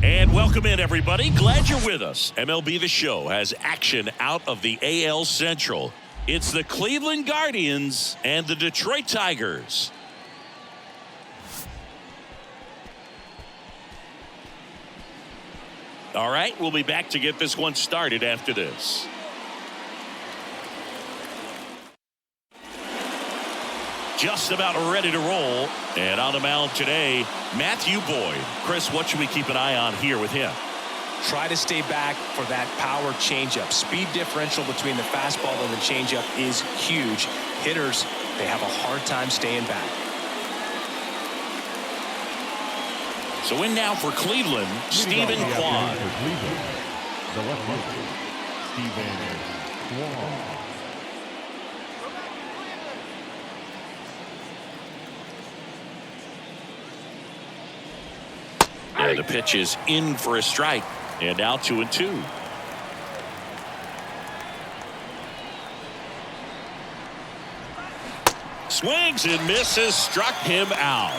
And welcome in, everybody. Glad you're with us. MLB The Show has action out of the AL Central. It's the Cleveland Guardians and the Detroit Tigers. All right, we'll be back to get this one started after this. Just about ready to roll. And on the mound today, Matthew Boyd. Chris, what should we keep an eye on here with him? Try to stay back for that power changeup. Speed differential between the fastball and the changeup is huge. Hitters, they have a hard time staying back. So in now for Cleveland, Stephen Kwan. The left fielder, Stephen Kwan. And the pitch is in for a strike. And now 2-2. Swings and misses, struck him out.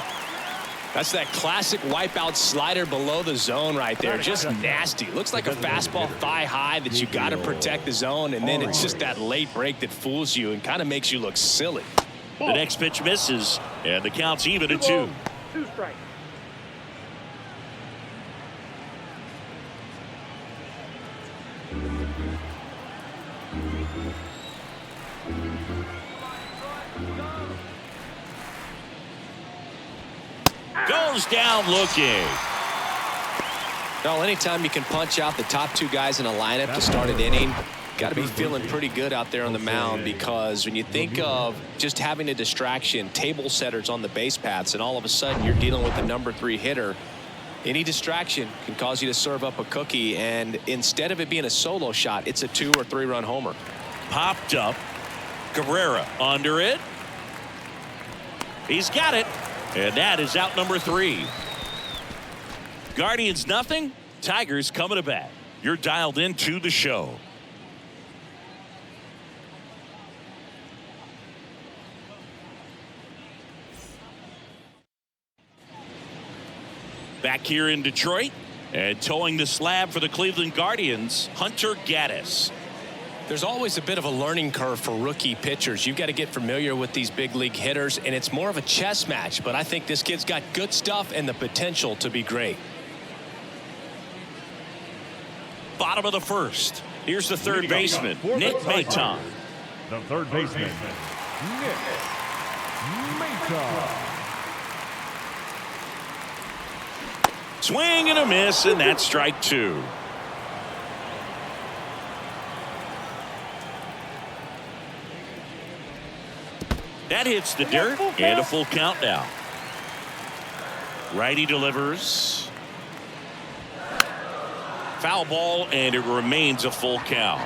That's that classic wipeout slider below the zone right there. Just nasty. Looks like a fastball thigh high that you got to protect the zone, and then it's just that late break that fools you and kind of makes you look silly. The next pitch misses, and the count's even at 2. 2 strikes. Goes down looking. Well, anytime you can punch out the top 2 guys in a lineup to start an inning, got to be feeling pretty good out there on the mound, because when you think of just having a distraction, table setters on the base paths, and all of a sudden you're dealing with the number 3 hitter, any distraction can cause you to serve up a cookie, and instead of it being a solo shot, it's a 2 or 3 run homer. Popped up. Cabrera under it. He's got it. And that is out number 3. Guardians nothing. Tigers coming to bat. You're dialed into the show. Back here in Detroit, and towing the slab for the Cleveland Guardians, Hunter Gaddis. There's always a bit of a learning curve for rookie pitchers. You've got to get familiar with these big league hitters, and it's more of a chess match, but I think this kid's got good stuff and the potential to be great. Bottom of the first. Here's the third baseman, Nick Maton. The third baseman, Nick Maton. Swing and a miss, and that's strike 2. That hits the dirt, and a full count now. Righty delivers. Foul ball, and it remains a full count.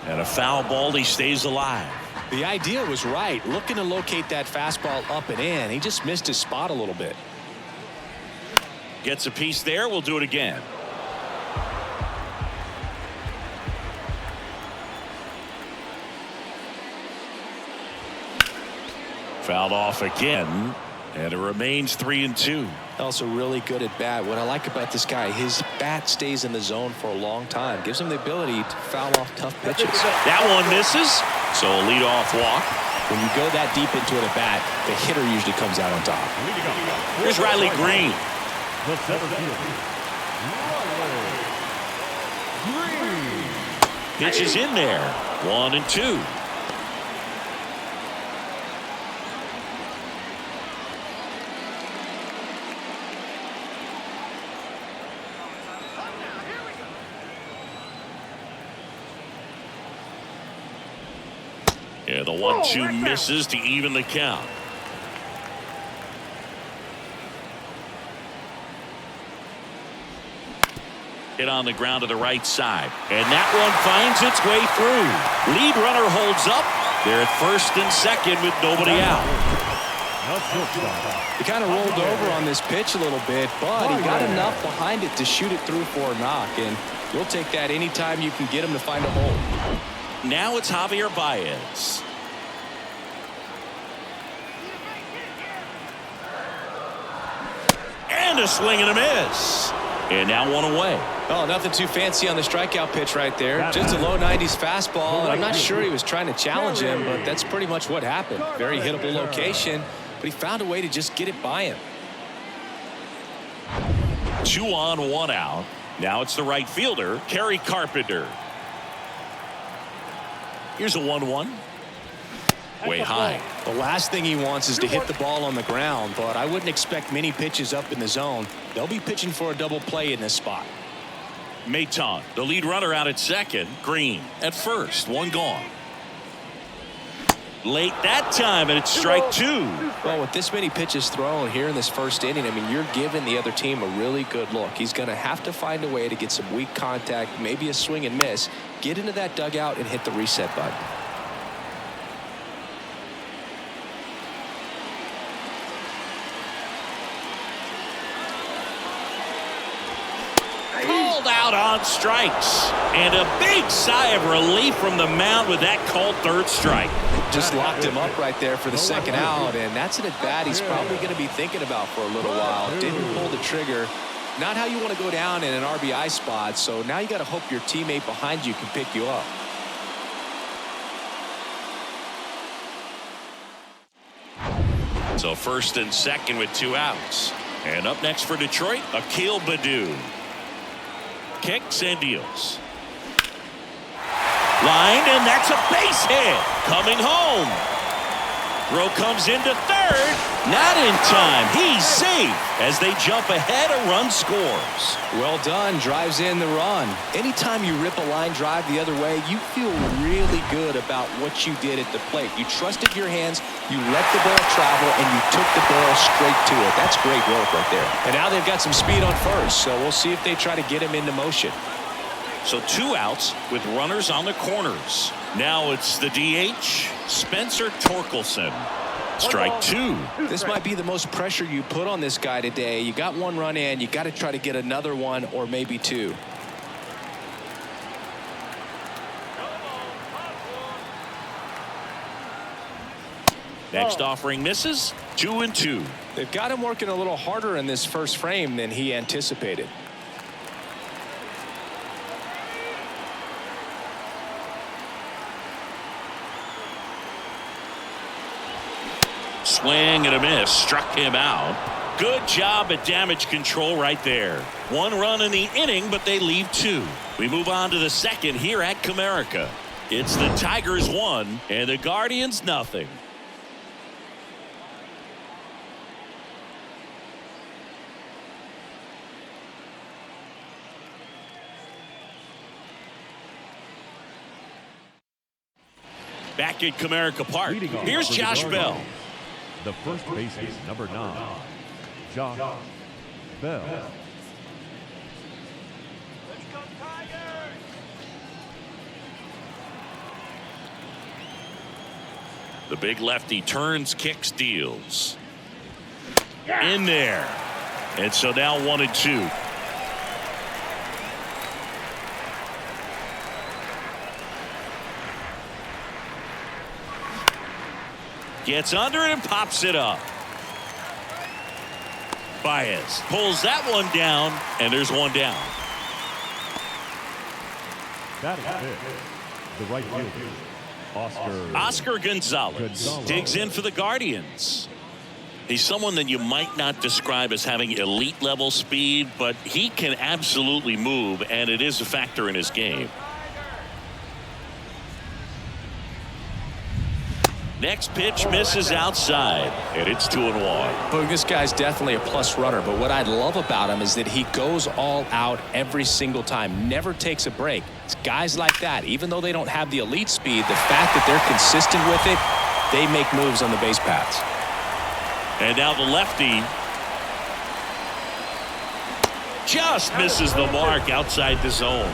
And a foul ball, he stays alive. The idea was right, looking to locate that fastball up and in. He just missed his spot a little bit. Gets a piece there. We'll do it again. Fouled off again, and it remains 3-2. Also really good at bat. What I like about this guy, his bat stays in the zone for a long time. Gives him the ability to foul off tough pitches. That one misses, so a leadoff walk. When you go that deep into it at bat, the hitter usually comes out on top. Here's Riley Green. The center fielder, Riley Green. Pitch is in there. 1-2. Yeah, the 1-2 misses to even the count. Hit on the ground to the right side. And that one finds its way through. Lead runner holds up. They're at first and second with nobody out. He kind of rolled over on this pitch a little bit, but he got enough behind it to shoot it through for a knock. And we'll take that anytime you can get him to find a hole. Now it's Javier Baez. And a swing and a miss. And now one away. Oh, nothing too fancy on the strikeout pitch right there. Just a low 90s fastball, and I'm not sure he was trying to challenge him, but that's pretty much what happened. Very hittable location, but he found a way to just get it by him. 2 on, 1 out. Now it's the right fielder, Kerry Carpenter. Here's a 1-1. Way high. The last thing he wants is to hit the ball on the ground, but I wouldn't expect many pitches up in the zone. They'll be pitching for a double play in this spot. Maton, the lead runner, out at second. Green at first. 1 gone. Late that time, and it's strike 2. Well, with this many pitches thrown here in this first inning, I mean, you're giving the other team a really good look. He's going to have to find a way to get some weak contact, maybe a swing and miss, get into that dugout and hit the reset button. Called out on strikes. And a big sigh of relief from the mound with that called third strike. Just locked him up right there for the second out, and that's an at-bat he's probably going to be thinking about for a little while. Didn't pull the trigger. Not how you want to go down in an RBI spot, so now you got to hope your teammate behind you can pick you up. So first and second with 2 outs. And up next for Detroit, Akil Baddoo. Kicks and deals. Line, and that's a base hit. Coming home. Throw comes into third. Not in time. He's safe as they jump ahead. A run scores. Well done. Drives in the run. Anytime you rip a line drive the other way, you feel really good about what you did at the plate. You trusted your hands, you let the ball travel, and you took the ball straight to it. That's great work right there. And now they've got some speed on first, so we'll see if they try to get him into motion. So 2 outs with runners on the corners. Now it's the DH, Spencer Torkelson. Strike 2. This might be the most pressure you put on this guy today. You got 1 run in. You got to try to get another 1 or maybe 2. Next offering misses. 2-2. They've got him working a little harder in this first frame than he anticipated. Swing and a miss. Struck him out. Good job at damage control right there. 1 run in the inning, but they leave 2. We move on to the second here at Comerica. It's the Tigers 1 and the Guardians nothing. Back at Comerica Park. Here's Josh Bell. The first baseman, number 9, Josh Bell. The big lefty turns, kicks, deals. In there. And so now 1-2. Gets under it and pops it up. Baez pulls that one down, and there's 1 down. That is it. The right fielder, Oscar Gonzalez digs in for the Guardians. He's someone that you might not describe as having elite level speed, but he can absolutely move, and it is a factor in his game. Next pitch misses outside, and it's 2-1. Boog, this guy's definitely a plus runner, but what I love about him is that he goes all out every single time, never takes a break. It's guys like that, even though they don't have the elite speed, the fact that they're consistent with it, they make moves on the base paths. And now the lefty just misses the mark outside the zone.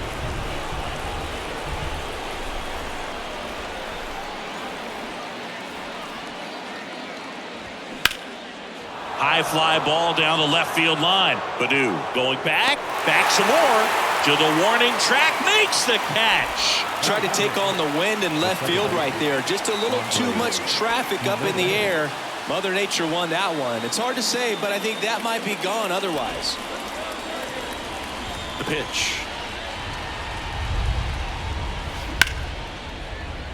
High fly ball down the left field line. Baddoo going back some more to the warning track, makes the catch. Tried to take on the wind in left field right there. Just a little too much traffic up in the air. Mother Nature won that one. It's hard to say, but I think that might be gone otherwise. The pitch.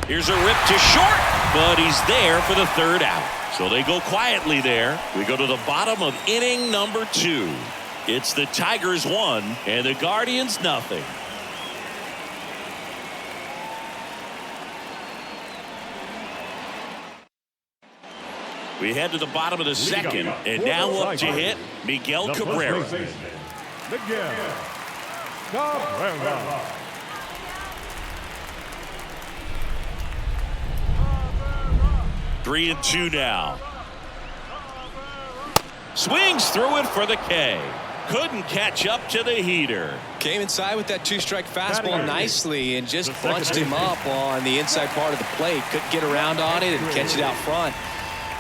Here's a rip to short, but he's there for the third out. So they go quietly there. We go to the bottom of inning number 2. It's the Tigers 1 and the Guardians nothing. We head to the bottom of the second, and now up to hit Miguel Cabrera. Miguel Cabrera. Three and 2 now. Swings through it for the K. Couldn't catch up to the heater. Came inside with that 2-strike fastball nicely and just bunched him up on the inside part of the plate. Couldn't get around on it and catch it out front.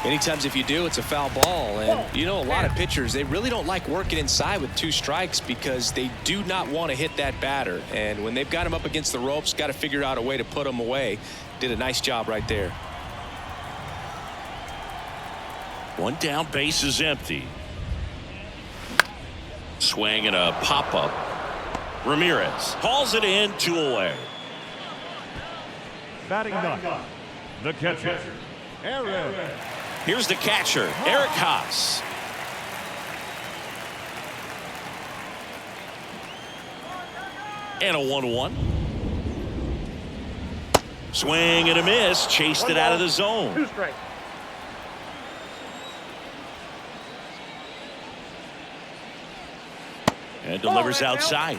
Many times if you do, it's a foul ball. And you know, a lot of pitchers, they really don't like working inside with 2 strikes because they do not want to hit that batter. And when they've got him up against the ropes, got to figure out a way to put him away. Did a nice job right there. One down, base is empty. Swing and a pop-up. Ramirez hauls it in, 2 away. Batting ninth, the catcher, Aaron. Here's the catcher, Eric Haas. And a 1-1. Swing and a miss, chased it out of the zone. 2 strikes. And delivers outside.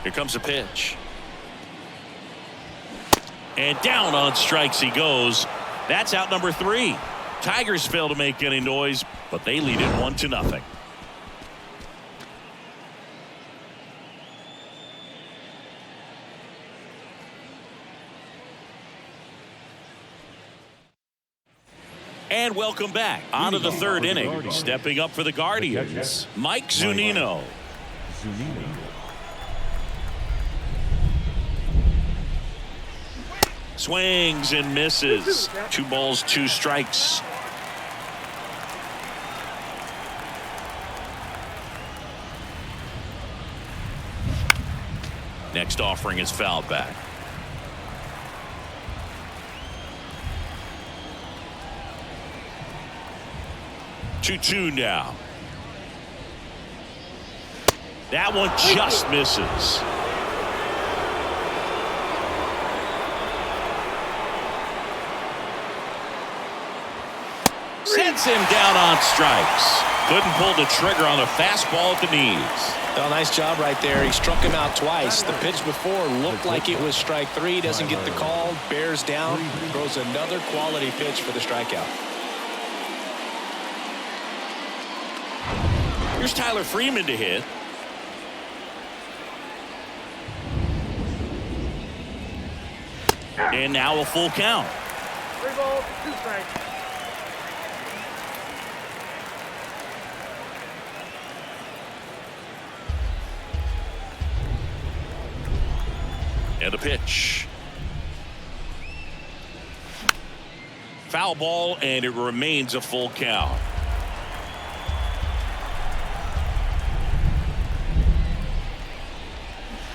Here comes a pitch. And down on strikes he goes. That's out number 3. Tigers fail to make any noise, but they lead it 1-0. And welcome back. On to the third inning. Stepping up for the Guardians, Mike Zunino. Swings and misses. 2 balls, 2 strikes. Next offering is fouled back. 2-2 now. That one just misses. Sends him down on strikes. Couldn't pull the trigger on the fastball at the knees. Well, nice job right there. He struck him out twice. The pitch before looked like it was strike 3. Doesn't get the call. Bears down. Throws another quality pitch for the strikeout. Here's Tyler Freeman to hit. And now a full count. 3 balls, 2 strikes. And a pitch. Foul ball, and it remains a full count.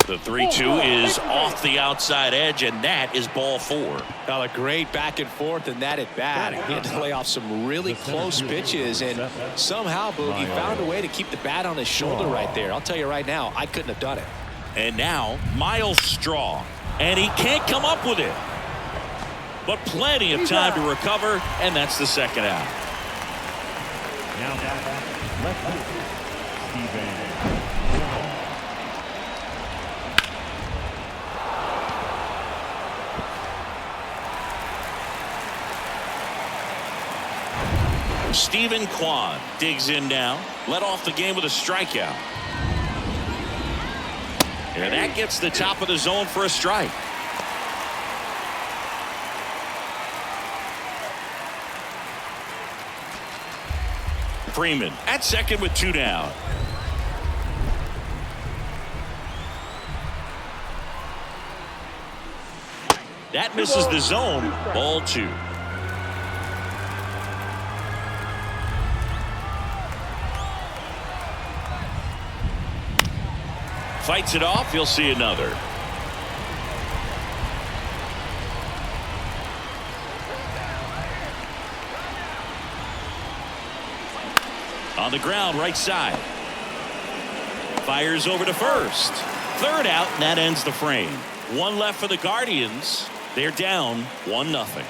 The 3-2 is off the outside edge, and that is ball 4. Well, a great back and forth in that at bat. He had to lay off some really close pitches, and somehow Boogie found a way to keep the bat on his shoulder right there. I'll tell you right now, I couldn't have done it. And now Miles Straw, and he can't come up with it. But plenty of time to recover, and that's the second out. Now left field, Steven. Stephen Kwan digs in now. Led off the game with a strikeout. And that gets the top of the zone for a strike. Freeman at second with 2 down. That misses the zone. Ball 2. Fights it off. He'll see another. On the ground, right side. Fires over to first. Third out, and that ends the frame. One left for the Guardians. They're down 1-0.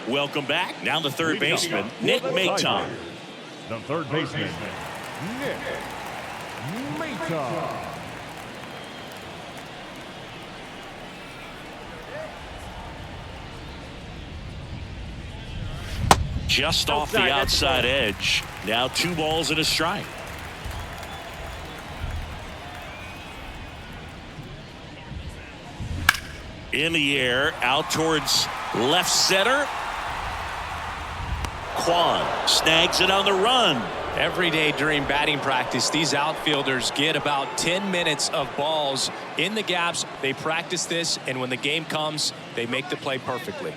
Welcome back. Now the third baseman, Nick Maton. The third baseman, Nick Maton. Just off the outside edge. Now 2 balls and a strike. In the air, out towards left center. Kwan snags it on the run. Every day during batting practice, these outfielders get about 10 minutes of balls in the gaps. They practice this, and when the game comes, they make the play perfectly.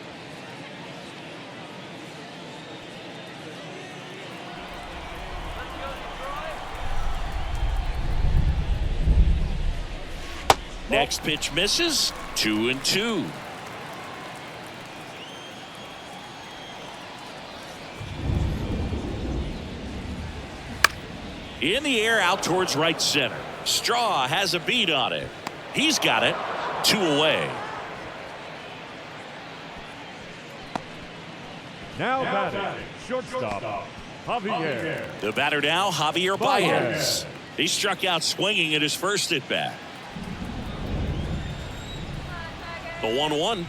Next pitch misses. 2-2. In the air, out towards right center. Straw has a beat on it. He's got it. 2 away. Now batting, shortstop, Javier. The batter now, Javier Baez. He struck out swinging at his first at bat. The 1-1.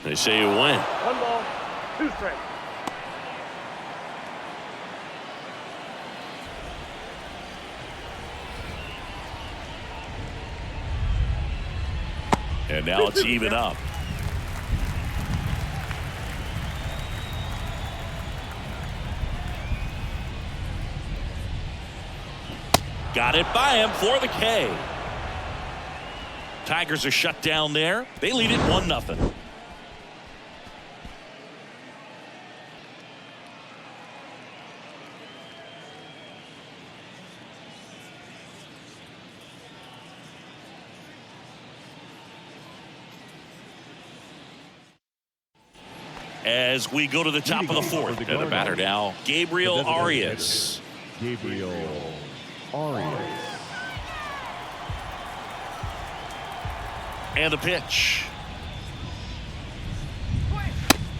They say you win. 1 ball, 2 strikes. And now it's even up. Got it by him for the K. Tigers are shut down there. They lead it 1-0. As we go to the top of the 4th, and the batter now, Gabriel Arias. Gabriel Arias. And the pitch.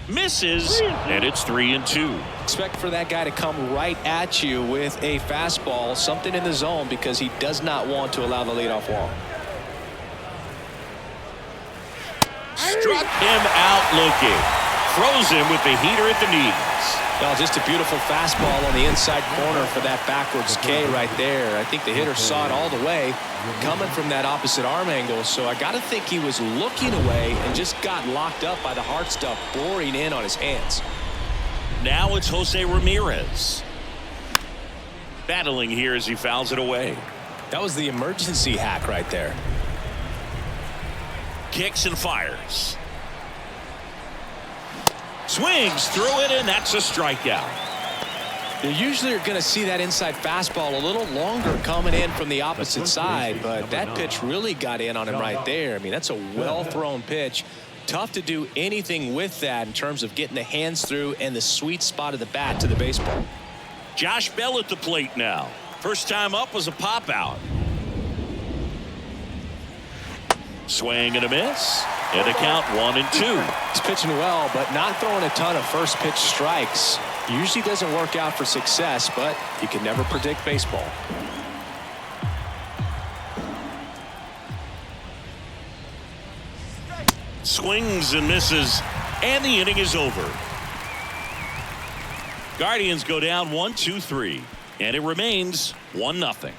Misses, and it's 3-2. Expect for that guy to come right at you with a fastball, something in the zone, because he does not want to allow the leadoff walk. Struck him out looking. Throws him with the heater at the knees. Well, just a beautiful fastball on the inside corner for that backwards K right there. I think the hitter saw it all the way coming from that opposite arm angle. So I got to think he was looking away and just got locked up by the hard stuff boring in on his hands. Now it's Jose Ramirez. Battling here as he fouls it away. That was the emergency hack right there. Kicks and fires. Swings through it, and that's a strikeout. You usually are going to see that inside fastball a little longer coming in from the opposite side, but that pitch really got in on him right there. I mean, that's a well-thrown pitch. Tough to do anything with that in terms of getting the hands through and the sweet spot of the bat to the baseball. Josh Bell at the plate now. First time up was a pop out. Swing and a miss. And a count 1-2. He's pitching well, but not throwing a ton of first pitch strikes. Usually doesn't work out for success, but you can never predict baseball. Swings and misses, and the inning is over. Guardians go down 1-2-3, and it remains 1-0.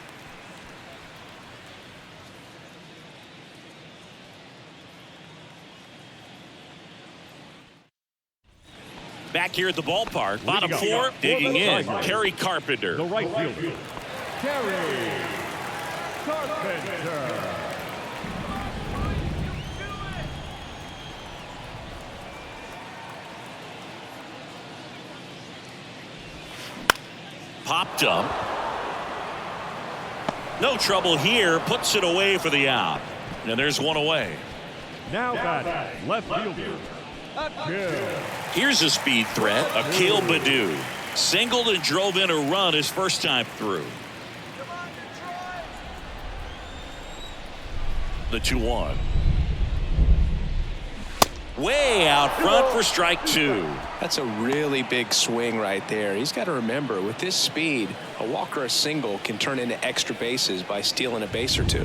Back here at the ballpark, bottom four, digging in, Kerry Carpenter. The right fielder, Kerry Carpenter. Popped up. No trouble here. Puts it away for the out. And there's one away. Now batting, left fielder, Akil. Here's a speed threat. Akil Baddoo. Singled and drove in a run his first time through. The 2-1. Way out front for strike two. That's a really big swing right there. He's got to remember, with this speed, a walk or a single can turn into extra bases by stealing a base or two.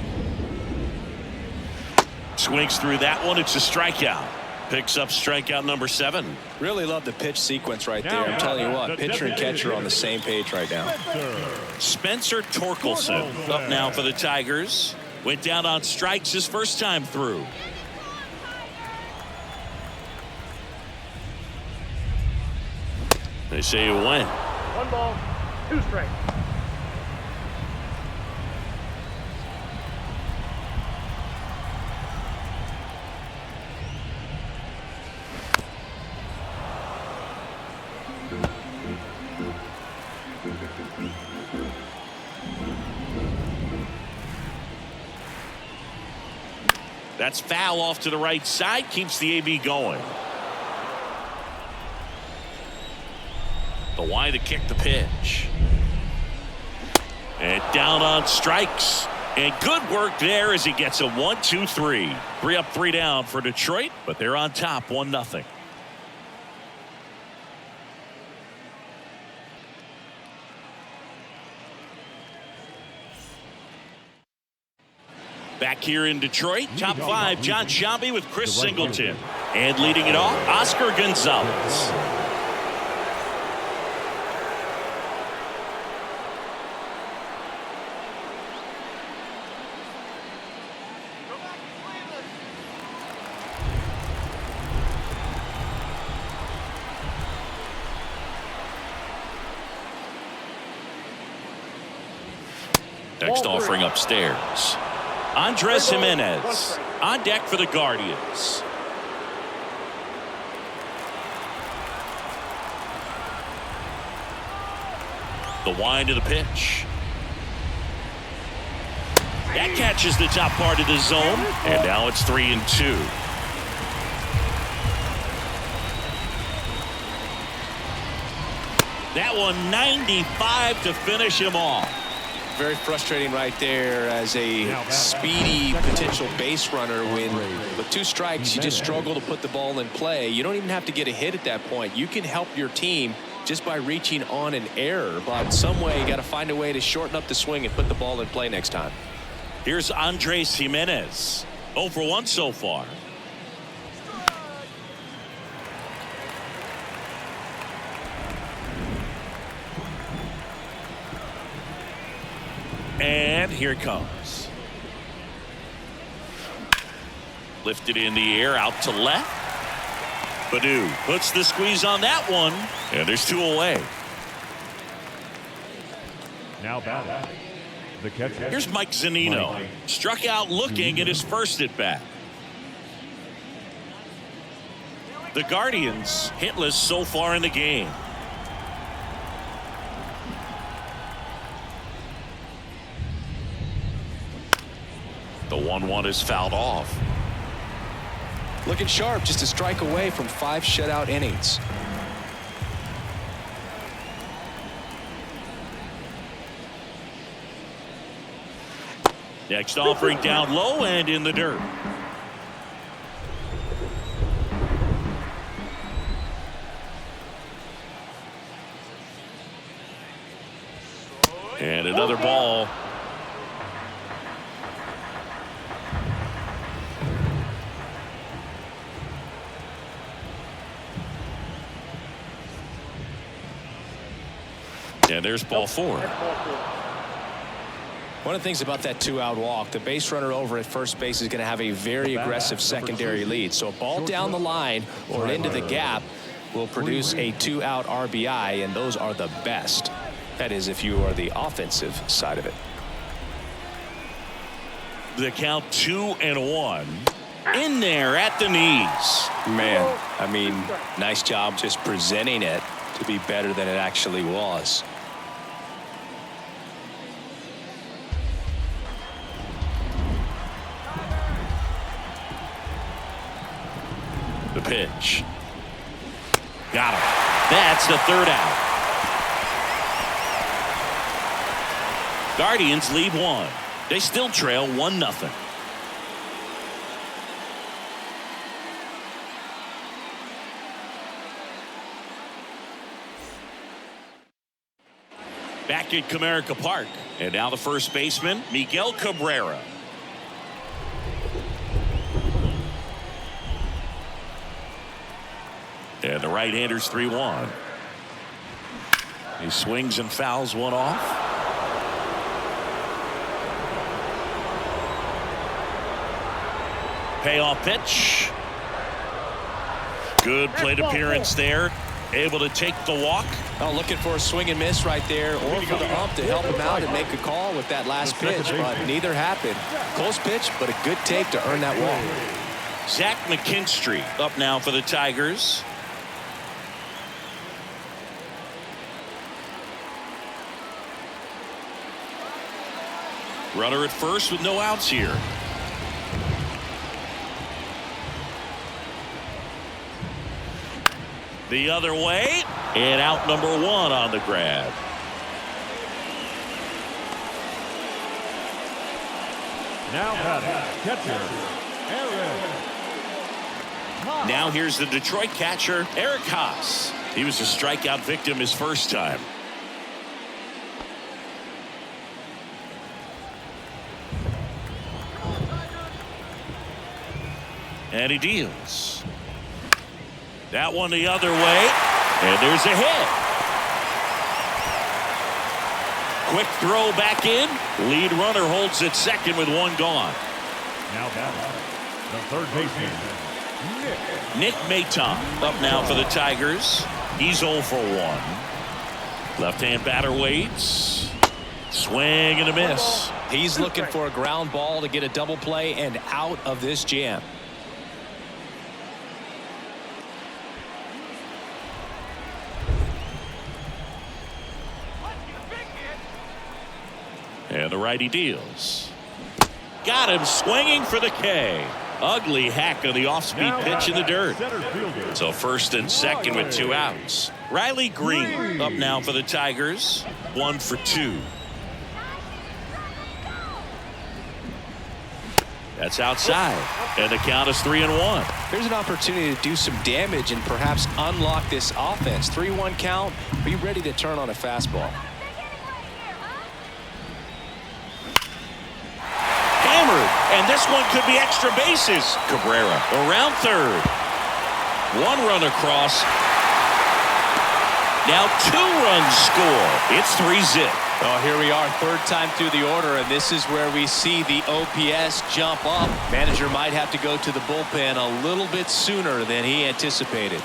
Swings through that one. It's a strikeout. Picks up strikeout number 7. Really love the pitch sequence right there. I'm telling you what, pitcher and catcher are on the same page right now. Spencer Torkelson up now for the Tigers. Went down on strikes his first time through. They say you win. 1 ball, 2 strikes. That's foul off to the right side. Keeps the AB going. The wide to kick the pitch. And down on strikes. And good work there as he gets a 1-2-3. 3 up, 3 down for Detroit, but they're on top 1-0. Back here in Detroit, top 5, John Shambi with Chris Singleton. And leading it off, Oscar Gonzalez. Next offering upstairs. Andres Jimenez on deck for the Guardians. The wind of the pitch. That catches the top part of the zone, and now it's 3-2. That one 95 to finish him off. Very frustrating right there as a speedy potential base runner when with 2 strikes you just struggle to put the ball in play. You don't even have to get a hit at that point. You can help your team just by reaching on an error, but some way you got to find a way to shorten up the swing and put the ball in play next time. Here's Andres Jimenez. 0 for 1 so far. And here it comes. Lifted in the air out to left. Baddoo puts the squeeze on that one. And there's 2 away. Now batting, the catcher. Here's Mike Zunino. Struck out looking at his first at bat. The Guardians hitless so far in the game. The 1-1 is fouled off. Looking sharp, just a strike away from 5 shutout innings. Next offering down low and in the dirt. And another ball. And there's ball 4. One of the things about that 2-out walk, the base runner over at first base is going to have a very aggressive secondary lead. So a ball down the line or into the gap, will produce a 2-out RBI, and those are the best. That is, if you are the offensive side of it. The count 2-1. In there at the knees. Man, I mean, nice job just presenting it to be better than it actually was. The pitch. Got him. That's the 3rd out. Guardians lead 1. They still trail 1-0. Back at Comerica Park. And now the first baseman, Miguel Cabrera. And the right-hander's 3-1. He swings and fouls one off. Payoff pitch. Good plate appearance there. Able to take the walk. Oh, looking for a swing and miss right there, or for the ump to help him out and make a call with that last pitch, but neither happened. Close pitch, but a good take to earn that walk. Zach McKinstry up now for the Tigers. Runner at first with no outs here. The other way, and out number 1 on the grab. Now catcher, Aaron. Now here's the Detroit catcher, Eric Haas. He was a strikeout victim his first time. And he deals. That one the other way. And there's a hit. Quick throw back in. Lead runner holds at second with 1 gone. Now the third baseman, Nick Maton up now for the Tigers. He's 0 for 1. Left-hand batter waits. Swing and a miss. He's looking for a ground ball to get a double play and out of this jam. And the righty deals. Got him swinging for the K. Ugly hack on the off-speed pitch in the dirt. So first and second with 2 outs. Riley Green up now for the Tigers. 1 for 2. That's outside. And the count is 3-1. There's an opportunity to do some damage and perhaps unlock this offense. 3-1 count. Be ready to turn on a fastball. And this one could be extra bases. Cabrera around third. 1 run across. Now 2 runs score. It's 3-zip. Well, here we are, 3rd time through the order, and this is where we see the OPS jump up. Manager might have to go to the bullpen a little bit sooner than he anticipated.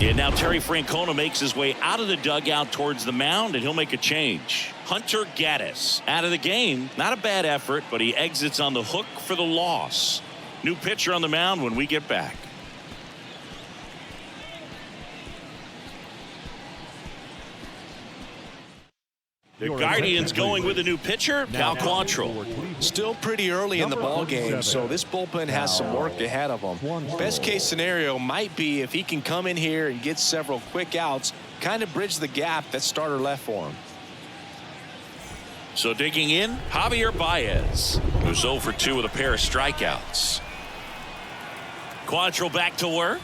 And now Terry Francona makes his way out of the dugout towards the mound, and he'll make a change. Hunter Gaddis out of the game. Not a bad effort, but he exits on the hook for the loss. New pitcher on the mound when we get back. The Guardians going with a new pitcher, Cal Quantrill. Still pretty early in the ball game, so this bullpen has some work ahead of them. Best case scenario might be if he can come in here and get several quick outs, kind of bridge the gap that starter left for him. So digging in, Javier Baez, who's 0 for 2 with a pair of strikeouts. Quantrill back to work.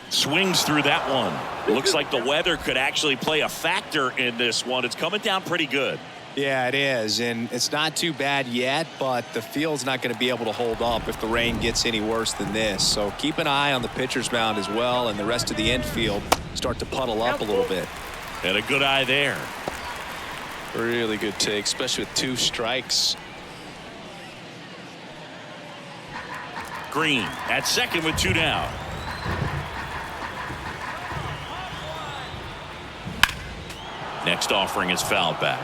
Swings through that one. Looks like the weather could actually play a factor in this one. It's coming down pretty good. Yeah, it is, and it's not too bad yet, but the field's not going to be able to hold up if the rain gets any worse than this. So keep an eye on the pitcher's mound as well, and the rest of the infield start to puddle up a little bit. And a good eye there. Really good take, especially with 2 strikes. Green at second with 2 down. Next offering is fouled back.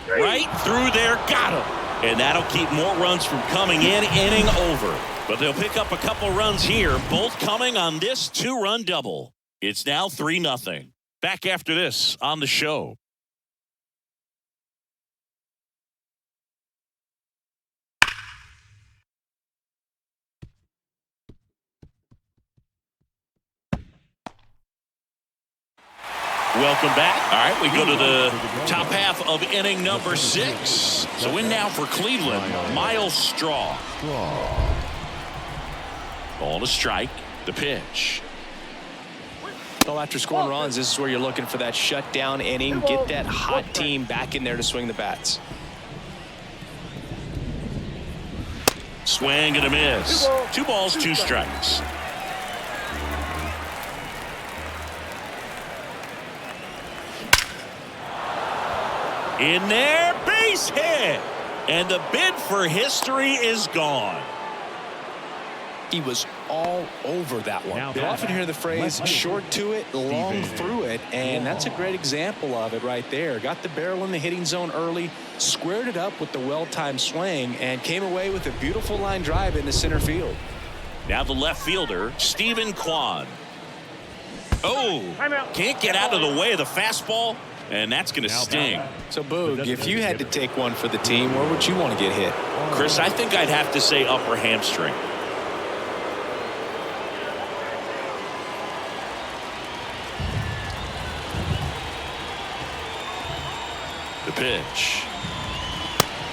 Right through there, got him. And that'll keep more runs from coming in, inning over. But they'll pick up a couple runs here, both coming on this 2-run double. It's now 3-0. Back after this on the show. Welcome back. All right, we go to the top half of inning number 6. So in now for Cleveland, Miles Straw. Ball to strike. The pitch. Well, after scoring runs, this is where you're looking for that shutdown inning. Get that hot team back in there to swing the bats. Swing and a miss. 2 balls, 2 strikes. In there, base hit. And the bid for history is gone. He was all over that one. You often hear the phrase short to it, long through it, and that's a great example of it right there. Got the barrel in the hitting zone early, squared it up with the well-timed swing, and came away with a beautiful line drive into center field. Now the left fielder, Stephen Kwan. Oh, can't get out of the way of the fastball, and that's going to sting. So, Boog, if you had to take one for the team, where would you want to get hit? Chris, I think I'd have to say upper hamstring. The pitch.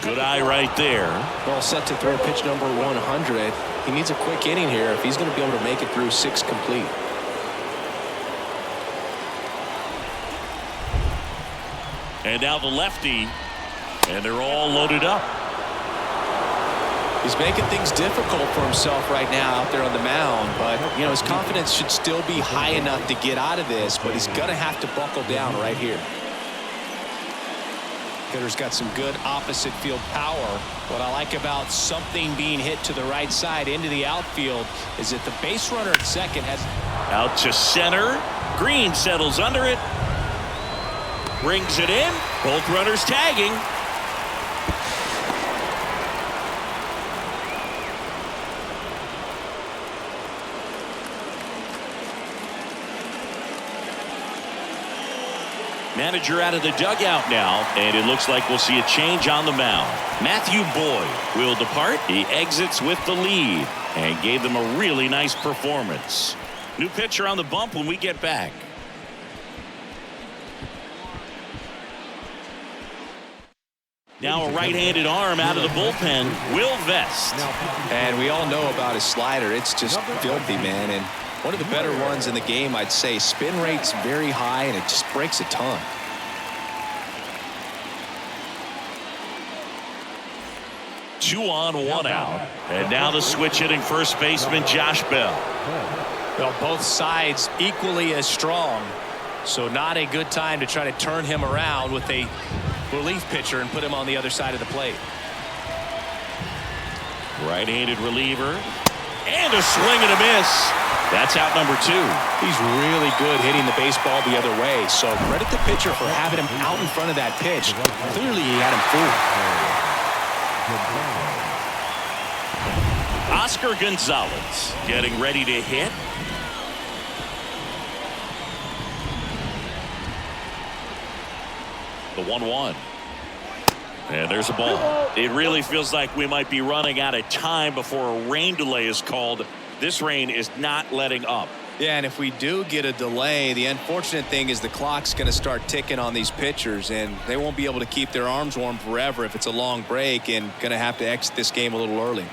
Good eye right there. Well, set to throw pitch number 100. He needs a quick inning here if he's going to be able to make it through 6 complete. And now the lefty, and they're all loaded up. He's making things difficult for himself right now out there on the mound, but you know his confidence should still be high enough to get out of this, but he's going to have to buckle down right here. Hitter's got some good opposite field power. What I like about something being hit to the right side into the outfield is that the base runner at second has out to center. Green settles under it. Brings it in. Both runners tagging. Manager out of the dugout now, and it looks like we'll see a change on the mound. Matthew Boyd will depart. He exits with the lead and gave them a really nice performance. New pitcher on the bump when we get back. Now a right-handed arm out of the bullpen, Will Vest. And we all know about his slider. It's just filthy, man. And one of the better ones in the game, I'd say. Spin rate's very high, and it just breaks a ton. Two on, one out. And now the switch hitting first baseman, Josh Bell. Well, both sides equally as strong. So not a good time to try to turn him around with a relief pitcher and put him on the other side of the plate. Right-handed reliever. And a swing and a miss. That's out number 2. He's really good hitting the baseball the other way. So credit the pitcher for having him out in front of that pitch. Clearly he had him fooled. Oscar Gonzalez getting ready to hit. The 1-1. And there's a ball. It really feels like we might be running out of time before a rain delay is called. This rain is not letting up. Yeah, and if we do get a delay, the unfortunate thing is the clock's going to start ticking on these pitchers, and they won't be able to keep their arms warm forever if it's a long break, and going to have to exit this game a little early.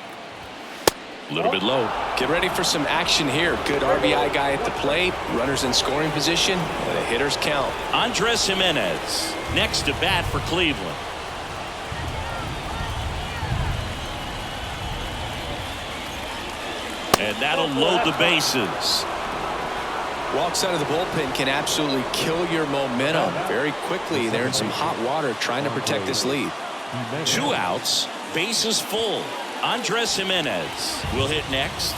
A little bit low. Get ready for some action here. Good RBI guy at the plate. Runners in scoring position. And the hitters count. Andres Jimenez next to bat for Cleveland. And that'll load the bases. Walks out of the bullpen can absolutely kill your momentum very quickly. They're in some hot water trying to protect this lead. 2 outs, bases full. Andres Jimenez will hit next.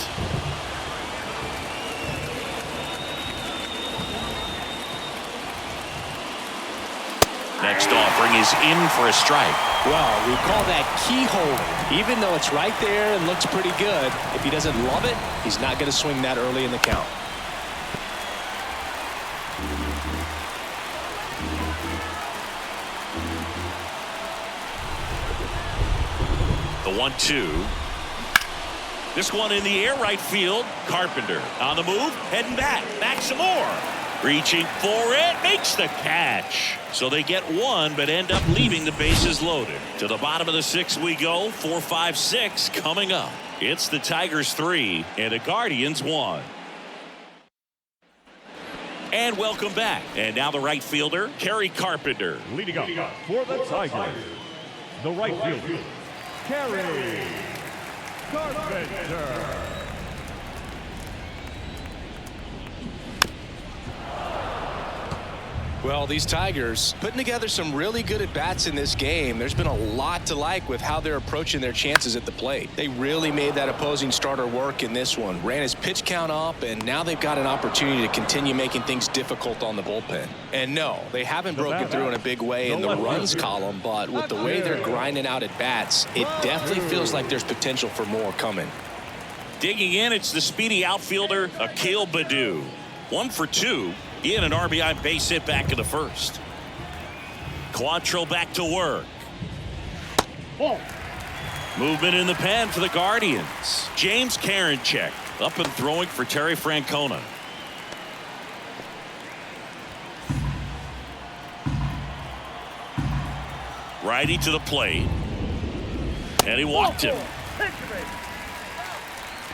Next offering is in for a strike. Well, we call that keyhole. Even though it's right there and looks pretty good, if he doesn't love it, he's not going to swing that early in the count. The 1-2. This one in the air, right field. Carpenter on the move, heading back some more. Reaching for it, makes the catch. So they get one, but end up leaving the bases loaded. To the bottom of the 6th we go. 4, 5, 6 coming up. It's the Tigers 3 and the Guardians 1. And welcome back. And now the right fielder, Kerry Carpenter. Leading up for the Tigers, the right fielder, Kerry Carpenter. Well, these Tigers putting together some really good at-bats in this game. There's been a lot to like with how they're approaching their chances at the plate. They really made that opposing starter work in this one. Ran his pitch count up, and now they've got an opportunity to continue making things difficult on the bullpen. And no, they haven't broken through in a big way in the runs column, but with the way they're grinding out at-bats, it definitely feels like there's potential for more coming. Digging in, it's the speedy outfielder, Akil Baddoo. 1 for 2. He had an RBI base hit back in the 1st. Quantrill back to work. Movement in the pen for the Guardians. James Karinchak up and throwing for Terry Francona. Righty to the plate. And he walked him.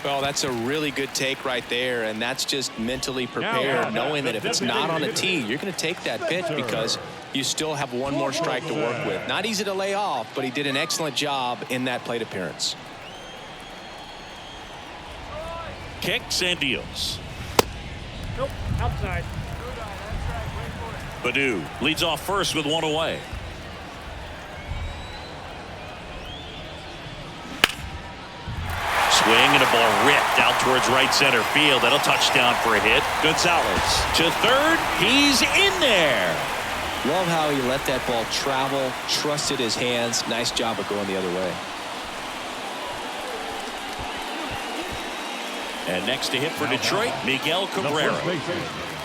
Well, that's a really good take right there, and that's just mentally prepared, knowing that if it's not on a tee, you're going to take that pitch because you still have one more strike to work with. Not easy to lay off, but he did an excellent job in that plate appearance. Kicks and deals. Nope, outside. Baddoo leads off first with 1 away. Swing and a ball ripped out towards right center field. That'll touchdown for a hit. Gonzalez to third. He's in there. Love how he let that ball travel, trusted his hands. Nice job of going the other way. And next to hit for Detroit, Miguel Cabrera.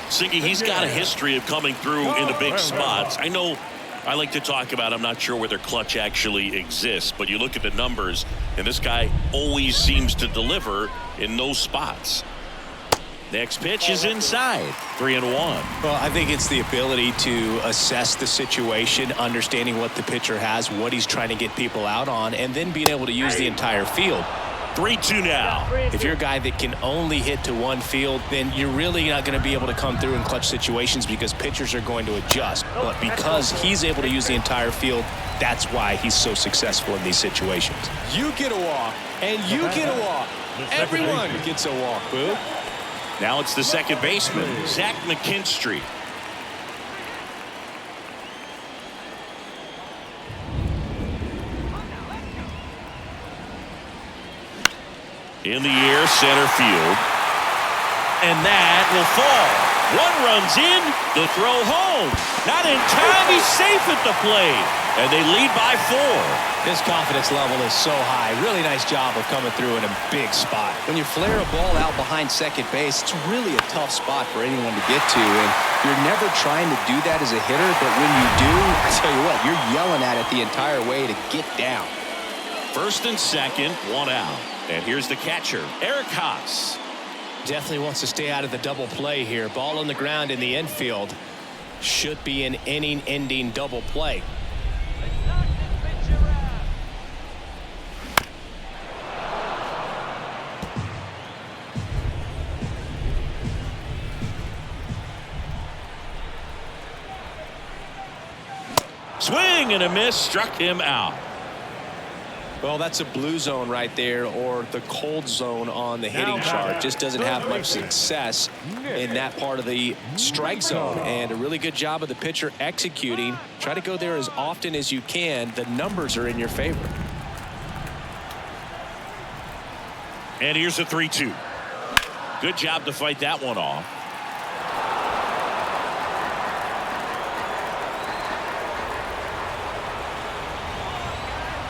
Singy, he's got a history of coming through in the big spots. I know I like to talk about, I'm not sure whether clutch actually exists, but you look at the numbers, and this guy always seems to deliver in those spots. Next pitch is inside. 3-1. Well, I think it's the ability to assess the situation, understanding what the pitcher has, what he's trying to get people out on, and then being able to use the entire field. 3-2 now. If you're a guy that can only hit to one field, then you're really not going to be able to come through in clutch situations because pitchers are going to adjust. But because he's able to use the entire field, that's why he's so successful in these situations. You get a walk, and you get a walk. Everyone gets a walk, boo. Now it's the second baseman, Zach McKinstry. In the air, center field. And that will fall. One runs in, the throw home. Not in time, he's safe at the plate. And they lead by 4. His confidence level is so high. Really nice job of coming through in a big spot. When you flare a ball out behind second base, it's really a tough spot for anyone to get to. And you're never trying to do that as a hitter, but when you do, I tell you what, you're yelling at it the entire way to get down. First and second, 1 out. And here's the catcher, Eric Haas. Definitely wants to stay out of the double play here. Ball on the ground in the infield. Should be an inning-ending double play. Swing and a miss, struck him out. Well, that's a blue zone right there, or the cold zone on the hitting chart. Just doesn't have much success in that part of the strike zone. And a really good job of the pitcher executing. Try to go there as often as you can. The numbers are in your favor. And here's a 3-2. Good job to fight that one off.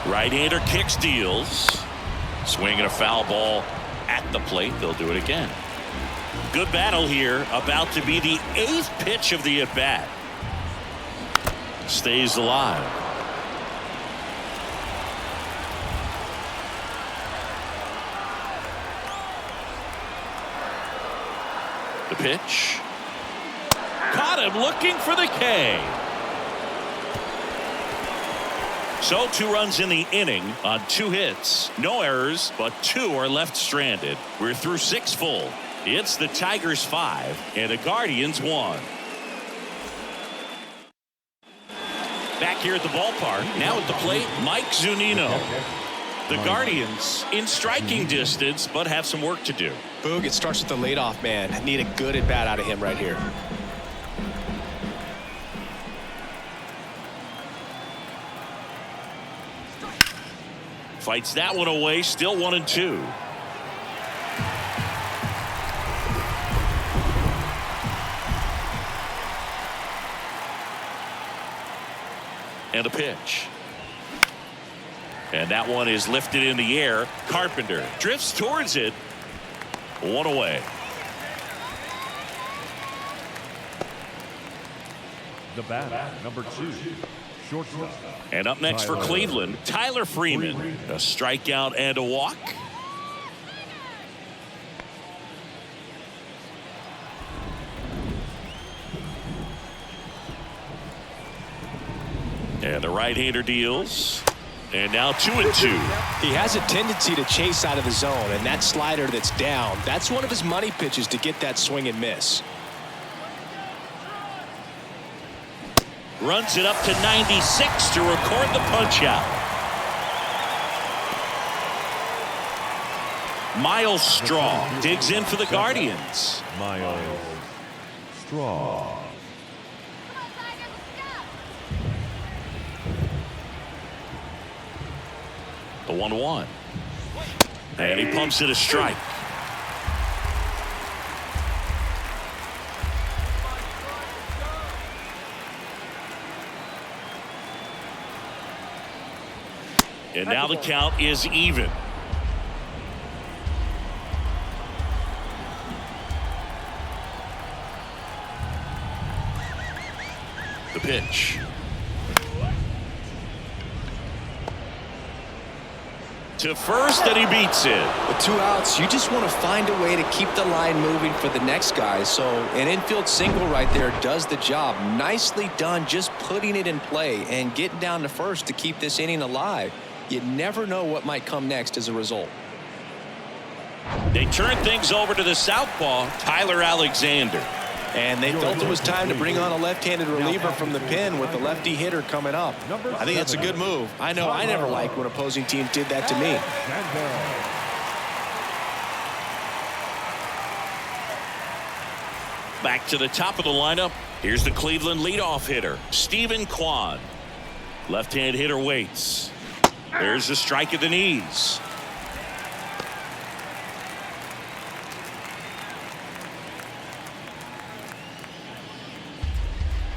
Right-hander kicks, deals. Swinging a foul ball at the plate. They'll do it again. Good battle here. About to be the 8th pitch of the at-bat. Stays alive. The pitch. Caught him looking for the K. So 2 runs in the inning on 2 hits. No errors, but 2 are left stranded. We're through 6 full. It's the Tigers 5 and the Guardians 1. Back here at the ballpark. Now at the plate, Mike Zunino. The Guardians in striking distance, but have some work to do. Boog, it starts with the leadoff man. Need a good at bat out of him right here. Fights that one away. Still 1-2. And a pitch. And that one is lifted in the air. Carpenter drifts towards it. 1 away. The batter, number 2, shortstop. And up next for Cleveland, Tyler Freeman. A strikeout and a walk. And the right-hander deals. And now 2-2. He has a tendency to chase out of the zone, and that slider that's down, that's one of his money pitches to get that swing and miss. Runs it up to 96 to record the punch out. Miles Straw digs in for the Guardians. Miles Straw. The 1-1. And he pumps it a strike. And now the count is even. The pitch. To first, and he beats it. With 2 outs, you just want to find a way to keep the line moving for the next guy. So an infield single right there does the job. Nicely done, just putting it in play and getting down to first to keep this inning alive. You never know what might come next as a result. They turn things over to the southpaw, Tyler Alexander. And they felt it was time to bring on a left-handed reliever from the pen with the lefty hitter coming up. I think that's a good move. I know I never liked when opposing teams did that to me. Back to the top of the lineup. Here's the Cleveland leadoff hitter, Stephen Kwan. Left-hand hitter waits. There's a strike at the knees.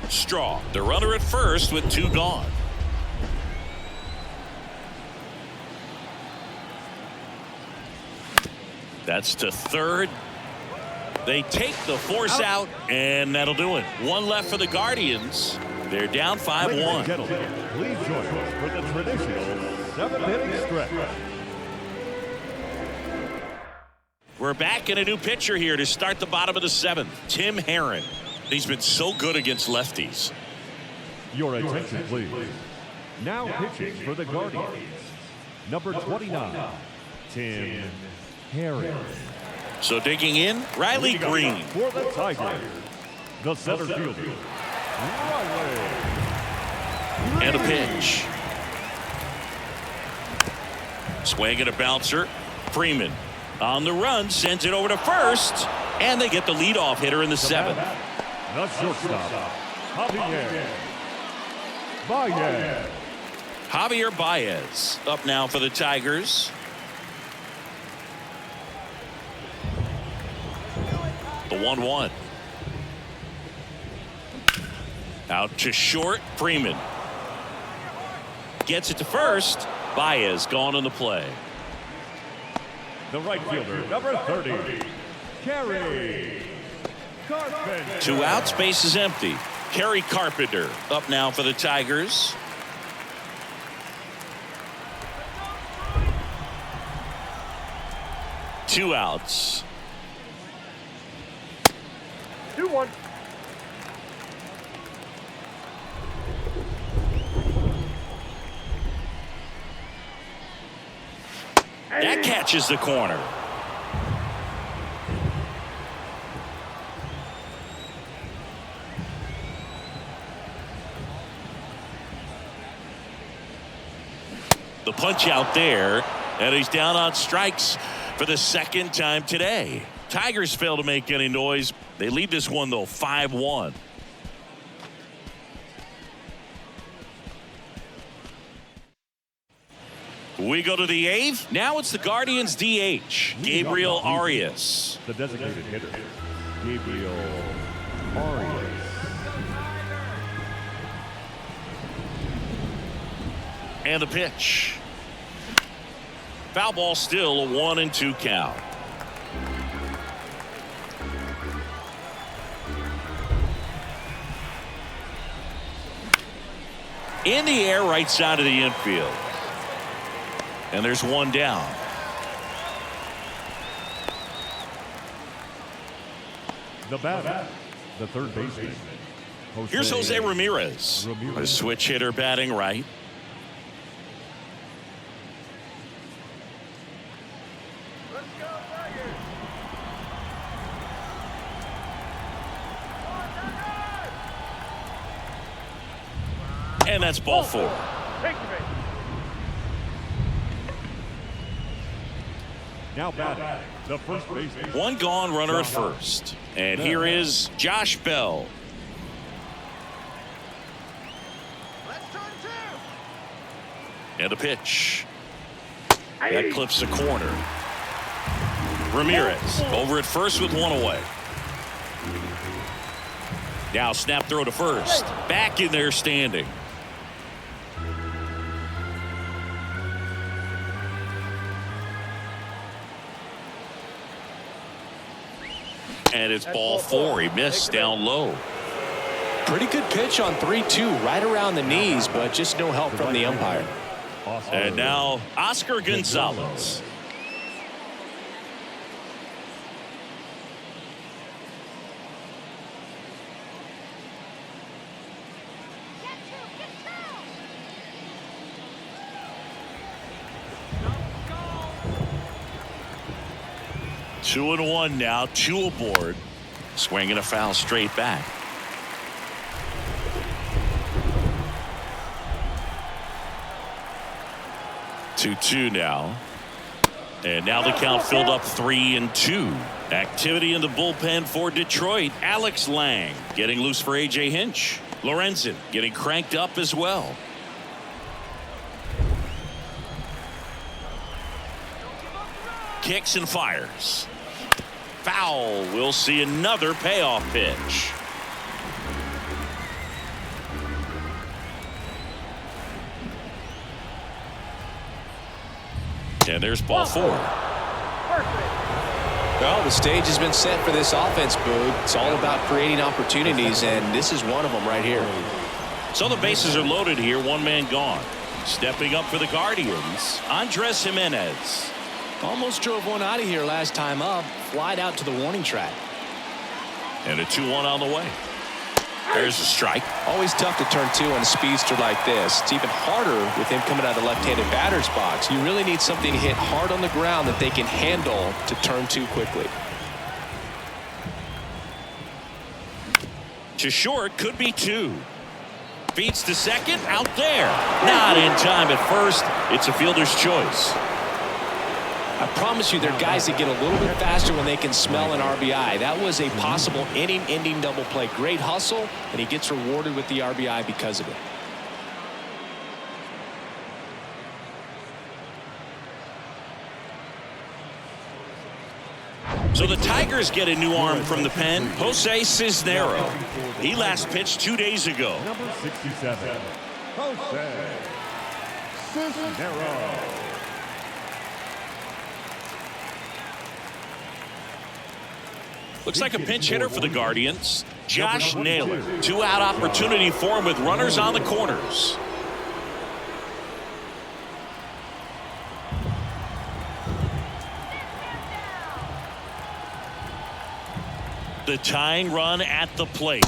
Straw, the runner at first with 2 gone. That's to third. They take the force out, and that'll do it. 1 left for the Guardians. They're down 5-1. Gentlemen, please join us for the traditional 7th-inning stretch. We're back in a new pitcher here to start the bottom of the 7th. Tim Herron. He's been so good against lefties. Your attention, please. Now pitching for the Guardians, number 29, Tim Herron. So digging in, Riley Green. For the Tigers, the center fielder, Riley. And a pitch. Swing and a bouncer. Freeman on the run, sends it over to first, and they get the leadoff hitter in the seventh. The shortstop, Javier Baez. Javier Baez up now for the Tigers. The 1-1. Out to short. Freeman gets it to first. Baez gone on the play. The right fielder, number 30, Kerry Carpenter. 2 outs, base is empty. Kerry Carpenter up now for the Tigers. Two outs. 2-1. That catches the corner. The punch out there, and he's down on strikes for the second time today. Tigers fail to make any noise. They lead this one, though, 5-1. We go to the 8th. Now it's the Guardians DH, Gabriel Arias. The designated hitter, Gabriel Arias. And the pitch. Foul ball, still a 1-2 count. In the air, right side of the infield. And there's one down. The batter, the third baseman. Here's Jose Ramirez. A switch hitter batting right. And that's ball 4. Now batting, the first baseman. One gone, runner at first. And here is Josh Bell. And a pitch. That clips the corner. Ramirez over at first with one away. Now snap throw to first. Back in there standing. And it's ball 4. He missed down low. Pretty good pitch on 3-2, right around the knees, but just no help from the umpire. And now Oscar Gonzalez. Two and one now, 2 aboard. Swinging a foul straight back. Two now. And now the count filled up 3-2. Activity in the bullpen for Detroit. Alex Lang getting loose for A.J. Hinch. Lorenzen getting cranked up as well. Kicks and fires. Foul. We'll see another payoff pitch. And there's ball 4. Well, the stage has been set for this offense, Boog. It's all about creating opportunities, and this is one of them right here. So the bases are loaded here. One man gone. Stepping up for the Guardians, Andres Jimenez. Almost drove one out of here last time up. Flied out to the warning track. And a 2-1 on the way. There's a strike. Always tough to turn 2 on a speedster like this. It's even harder with him coming out of the left-handed batter's box. You really need something to hit hard on the ground that they can handle to turn 2 quickly. To short, could be 2. Feeds to second, out there. Not in time at first. It's a fielder's choice. I promise you, there are guys that get a little bit faster when they can smell an RBI. That was a possible inning-ending double play. Great hustle, and he gets rewarded with the RBI because of it. So the Tigers get a new arm from the pen, Jose Cisnero. He last pitched 2 days ago. Number 67, Jose Cisnero. Looks like a pinch hitter for the Guardians. Josh Naylor. 2-out opportunity for him with runners on the corners. The tying run at the plate.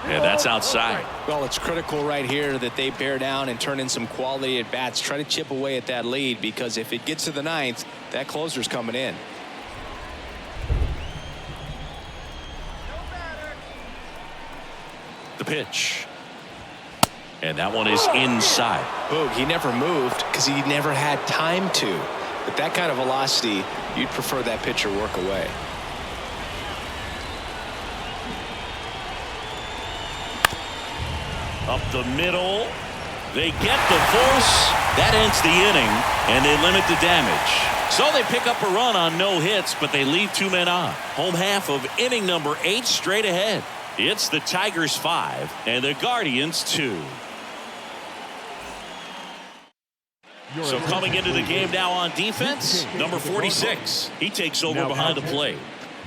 And that's outside. Well, it's critical right here that they bear down and turn in some quality at bats. Try to chip away at that lead, because if it gets to the ninth, that closer's coming in. The pitch. And that one is inside. Boog, he never moved because he never had time to. With that kind of velocity, you'd prefer that pitcher work away. Up the middle. They get the force. That ends the inning, and they limit the damage. So they pick up a run on no hits, but they leave 2 men on. Home half of inning number 8 straight ahead. It's the Tigers 5 and the Guardians 2. So coming into the game now on defense, number 46. He takes over behind the plate.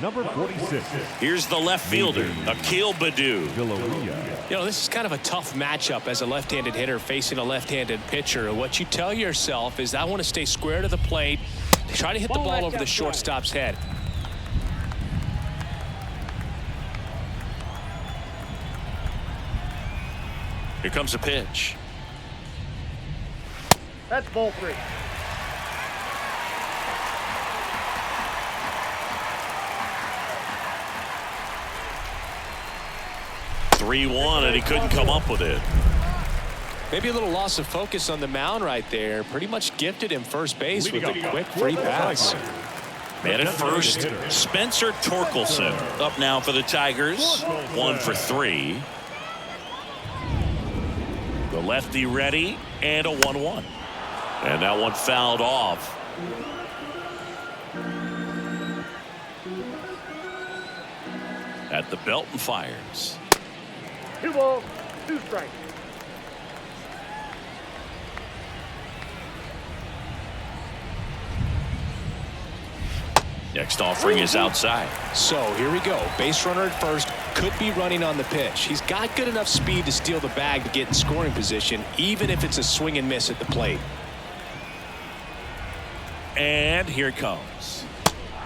Number 46. Here's the left fielder, Akil Baddoo. You know, this is kind of a tough matchup as a left-handed hitter facing a left-handed pitcher. And what you tell yourself is, I want to stay square to the plate, try to hit the ball over the shortstop's head. Here comes a pitch. That's ball 3. (3-1), and he couldn't come up with it. Maybe a little loss of focus on the mound right there. Pretty much gifted him first base with a quick free pass. Man at first, Spencer Torkelson up now for the Tigers. 1 for 3. The lefty ready, and a 1-1. And that one fouled off. At the belt and fires. 2 balls, 2 strikes. Next offering is outside. So here we go. Base runner at first, could be running on the pitch. He's got good enough speed to steal the bag to get in scoring position, even if it's a swing and miss at the plate. And here it comes.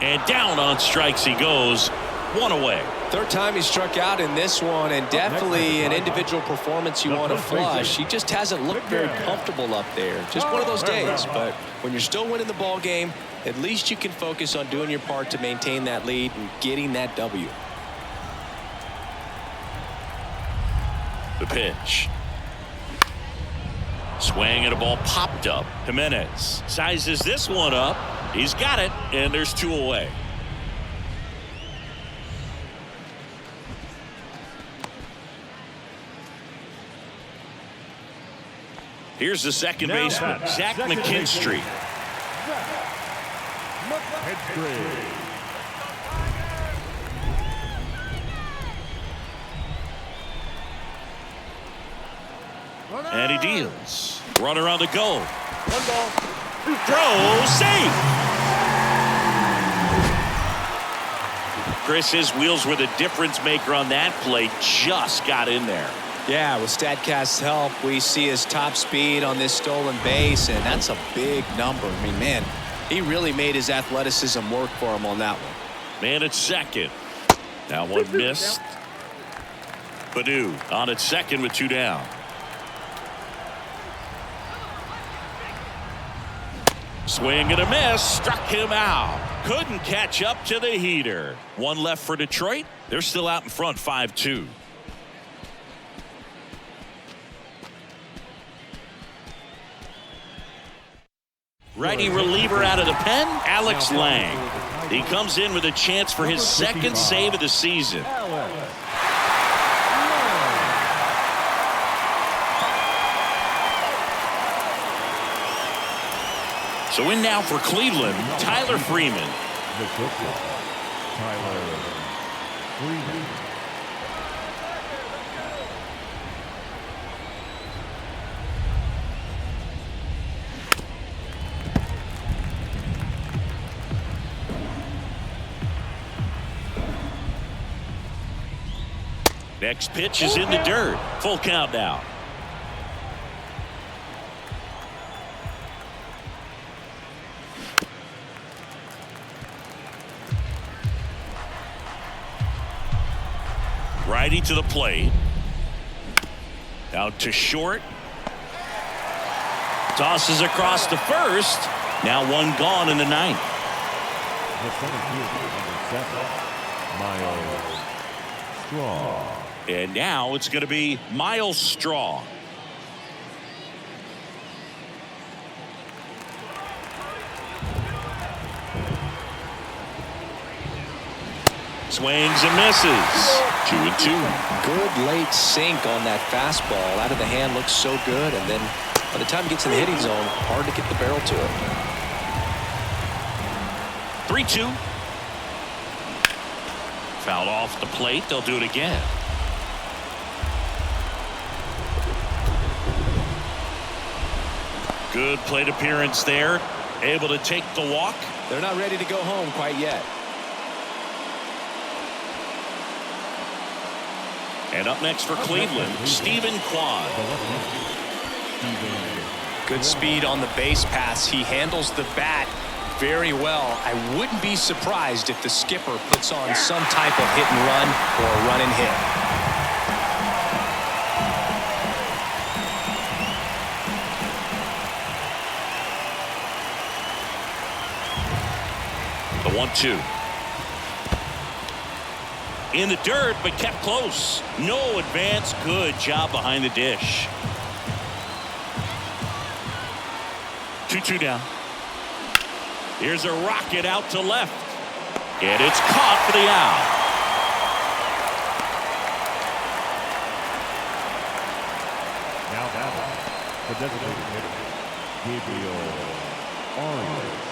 And down on strikes he goes. 1 away. Third time he struck out in this one, and definitely an individual performance you want to flush. He just hasn't looked very comfortable up there. Just one of those days. But when you're still winning the ball game, at least you can focus on doing your part to maintain that lead and getting that W. The pitch. Swing and a ball popped up. Jimenez sizes this one up. He's got it, and there's 2 away. Here's the second baseman, Zach McKinstry. And he deals. Runner on the go. 1 ball, 2 strikes. Throw, safe. Chris, his wheels were the difference maker on that play. Just got in there. Yeah, with StatCast's help, we see his top speed on this stolen base, and that's a big number. I mean, man, he really made his athleticism work for him on that one. Man at second. That one missed. Baddoo on at second with 2 down. Swing and a miss. Struck him out. Couldn't catch up to the heater. 1 left for Detroit. They're still out in front 5-2. Righty reliever out of the pen, Alex Lang. He comes in with a chance for his second save of the season. So in now for Cleveland, Tyler Freeman. Tyler Freeman. Next pitch is in the dirt. Full count now. Righty to the plate. Out to short. Tosses across to first. Now one gone in the ninth. The center fielder, number 7, Miles Straw. And now it's going to be Miles Straw. Swings and misses. 2-2. Good late sink on that fastball. Out of the hand, looks so good. And then by the time it gets in the hitting zone, hard to get the barrel to it. 3-2. Fouled off the plate. They'll do it again. Good plate appearance there. Able to take the walk. They're not ready to go home quite yet. And up next for Cleveland, Stephen Kwan. Good speed on the base pass. He handles the bat very well. I wouldn't be surprised if the skipper puts on some type of hit and run or a run and hit. The 1-2. In the dirt, but kept close. No advance. Good job behind the dish. 2-2 down. Here's a rocket out to left. And it's caught for the out. Now batting, the designated hitter, Gabriel Arias.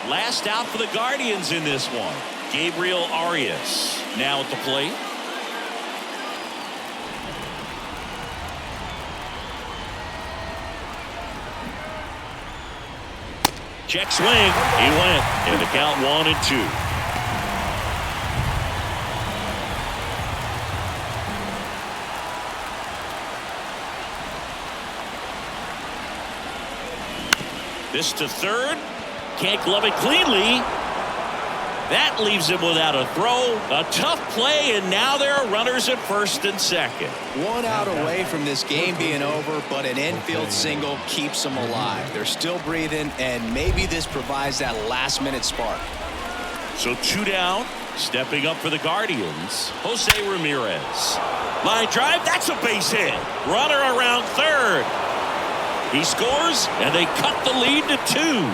Last out for the Guardians in this one. Gabriel Arias now at the plate. Check swing. He went. And the count 1-2. This to third. Can't glove it cleanly. That leaves him without a throw. A tough play, and now there are runners at first and second. One out away from this game being over, but an infield single keeps them alive. They're still breathing, and maybe this provides that last-minute spark. So 2 down. Stepping up for the Guardians, Jose Ramirez. Line drive. That's a base hit. Runner around third. He scores, and they cut the lead to 2.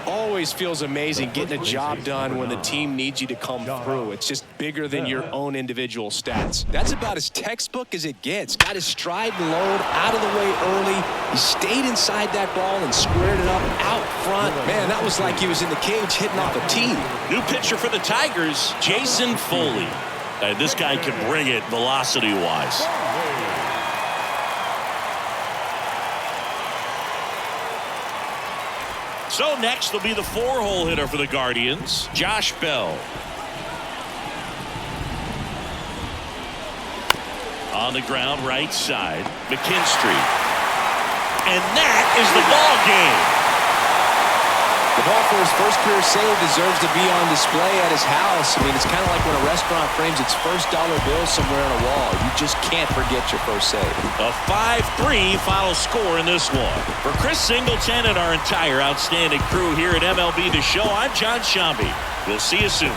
Always feels amazing getting a job done when the team needs you to come through. It's just bigger than your own individual stats. That's about as textbook as it gets. Got his stride and load out of the way early. He stayed inside that ball and squared it up out front. Man, that was like he was in the cage hitting off a tee. New pitcher for the Tigers, Jason Foley. This guy can bring it velocity-wise. So next will be the 4-hole hitter for the Guardians, Josh Bell. On the ground, right side, McKinstry. And that is the ball game. The ball for his first career save deserves to be on display at his house. I mean, it's kind of like when a restaurant frames its first dollar bill somewhere on a wall. You just can't forget your first save. A 5-3 final score in this one. For Chris Singleton and our entire outstanding crew here at MLB The Show, I'm John Shambi. We'll see you soon.